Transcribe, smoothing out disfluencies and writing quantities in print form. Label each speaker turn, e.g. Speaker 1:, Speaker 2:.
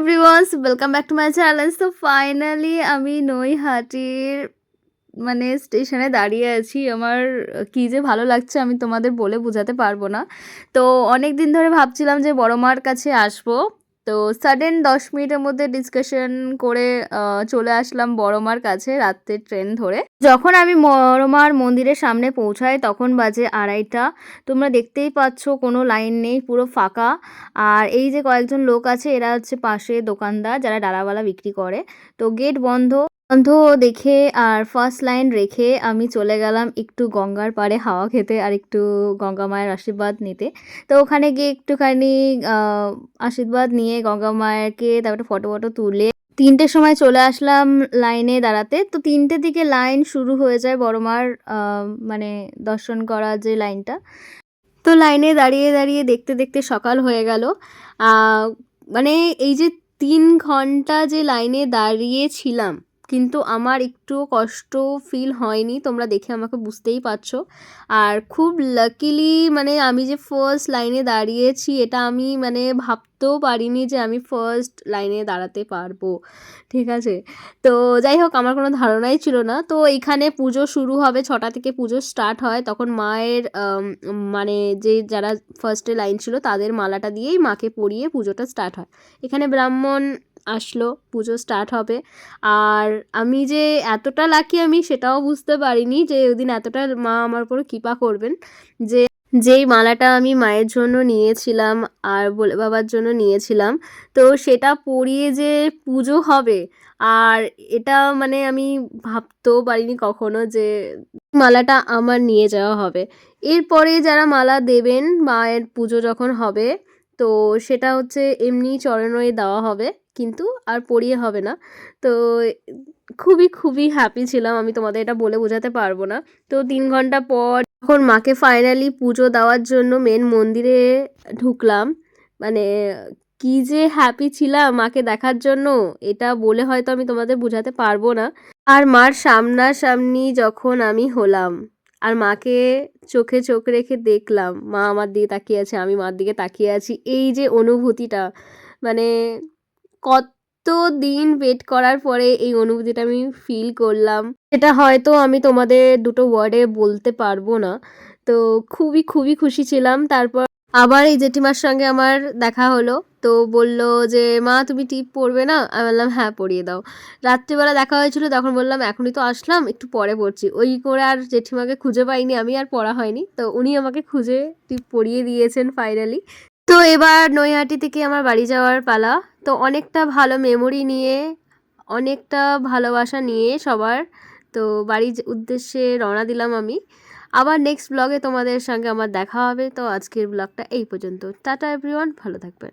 Speaker 1: Everyone, welcome back to my channel. So finally আমি নৈহাটির স্টেশনে দাঁড়িয়ে আছি। আমার কী যে ভালো লাগছে আমি তোমাদের বলে বোঝাতে পারবো না। তো অনেক দিন ধরে ভাবছিলাম যে বড় মার কাছে আসবো। তো সাডেন 10 মিনিটের মধ্যে ডিসকাশন করে চলে আসলাম বড় মার কাছে রাত্রের ট্রেন ধরে। যখন আমি বড় মার মন্দিরের সামনে পৌঁছাই তখন বাজে 2:30। তোমরা দেখতেই পাচ্ছ কোনো লাইন নেই, পুরো ফাঁকা। আর এই যে কয়েকজন লোক আছে এরা হচ্ছে পাশে দোকানদার যারা ডালাওয়ালা বিক্রি করে। তো গেট বন্ধ বন্ধ দেখে আর ফার্স্ট লাইন রেখে আমি চলে গেলাম একটু গঙ্গার পাড়ে হাওয়া খেতে আর একটু গঙ্গা মায়ের আশীর্বাদ নিতে। তো ওখানে গিয়ে একটুখানি আশীর্বাদ নিয়ে গঙ্গা মায়েরকে তারপরে ফটো ফটো তুলে 3টের সময় চলে আসলাম লাইনে দাঁড়াতে। তো 3টে দিকে লাইন শুরু হয়ে যায় বড় মার মানে দর্শন করার যে লাইনটা। তো লাইনে দাঁড়িয়ে দাঁড়িয়ে দেখতে দেখতে সকাল হয়ে গেল। মানে এই যে 3 ঘন্টা যে লাইনে দাঁড়িয়েছিলাম কিন্তু আমার একটু কষ্ট ফিল হয়নি, তোমরা দেখে আমাকে বুঝতেই পারছো। আর খুব লাকিলি আমি যে ফার্স্ট লাইনে দাঁড়িয়েছি এটা আমি ভাবতেও পারিনি যে আমি ফার্স্ট লাইনে দাঁড়াতে পারবো। ঠিক আছে, তো যাই হোক আমার কোনো ধারণাই ছিল না। তো এইখানে পুজো শুরু হবে, 6টা থেকে পুজো স্টার্ট হয়। তখন মায়ের যে যারা ফার্স্টে লাইন ছিল তাদের মালাটা দিয়েই মাকে পরিয়ে পুজোটা স্টার্ট হয়। এখানে ব্রাহ্মণ আসলো, পুজো স্টার্ট হবে। আর আমি যে এতটা লাকি আমি সেটাও বুঝতে পারিনি যে ওদিন এতটা মা আমার উপর কৃপা করবেন। যে যেই মালাটা আমি মায়ের জন্য নিয়েছিলাম আর ভোলে বাবার জন্য নিয়েছিলাম, তো সেটা পরিয়ে যে পুজো হবে আর এটা আমি ভাবতেও পারিনি কখনো যে মালাটা আমার নিয়ে যাওয়া হবে। এরপরে যারা মালা দেবেন মায়ের পুজো যখন হবে তো সেটা হচ্ছে এমনি চরণে দেওয়া হবে, কিন্তু আর পরিয়ে হবে না। তো খুবই খুবই হ্যাপি ছিলাম, আমি তোমাদের এটা বলে বোঝাতে পারবো না। তো 3 ঘন্টা পর যখন মাকে ফাইনালি পুজো দেওয়ার জন্য মেন মন্দিরে ঢুকলাম, মানে কি যে হ্যাপি ছিলাম মাকে দেখার জন্য, এটা বলে হয়তো আমি তোমাদের বোঝাতে পারবো না। আর মার সামনাসামনি যখন আমি হলাম আর মাকে চোখে চোখ রেখে দেখলাম, মা আমার দিকে তাকিয়ে আছে আমি মার দিকে তাকিয়ে আছি, এই যে অনুভূতিটা মানে কত দিন ওয়েট করার পরে এই অনুভূতিটা আমি ফিল করলাম, এটা হয়তো আমি তোমাদের দুটো ওয়ার্ডে বলতে পারবো না। তো খুবই খুবই খুশি ছিলাম। তারপর আবার এই জেঠিমার সঙ্গে আমার দেখা হলো। তো বলল যে মা তুমি টিপ পরবে না? আমি বললাম হ্যাঁ পরিয়ে দাও। রাত্রিবেলা দেখা হয়েছিল তখন বললাম এখনই তো আসলাম একটু পরে পরছি, ওই করে আর জেঠিমাকে খুঁজে পাইনি আমি, আর পরা হয়নি। তো উনি আমাকে খুঁজে টিপ পরিয়ে দিয়েছেন ফাইনালি। তো এবার নৈহাটি থেকে আমার বাড়ি যাওয়ার পালা। তো অনেকটা ভালো মেমোরি নিয়ে অনেকটা ভালোবাসা নিয়ে সবার তো বাড়ির উদ্দেশ্যে রওনা দিলাম আমি। আবার নেক্সট ব্লগে তোমাদের সঙ্গে আমার দেখা হবে। তো আজকের ব্লগটা এই পর্যন্ত। টাটা এভরিওয়ান, ভালো থাকবেন।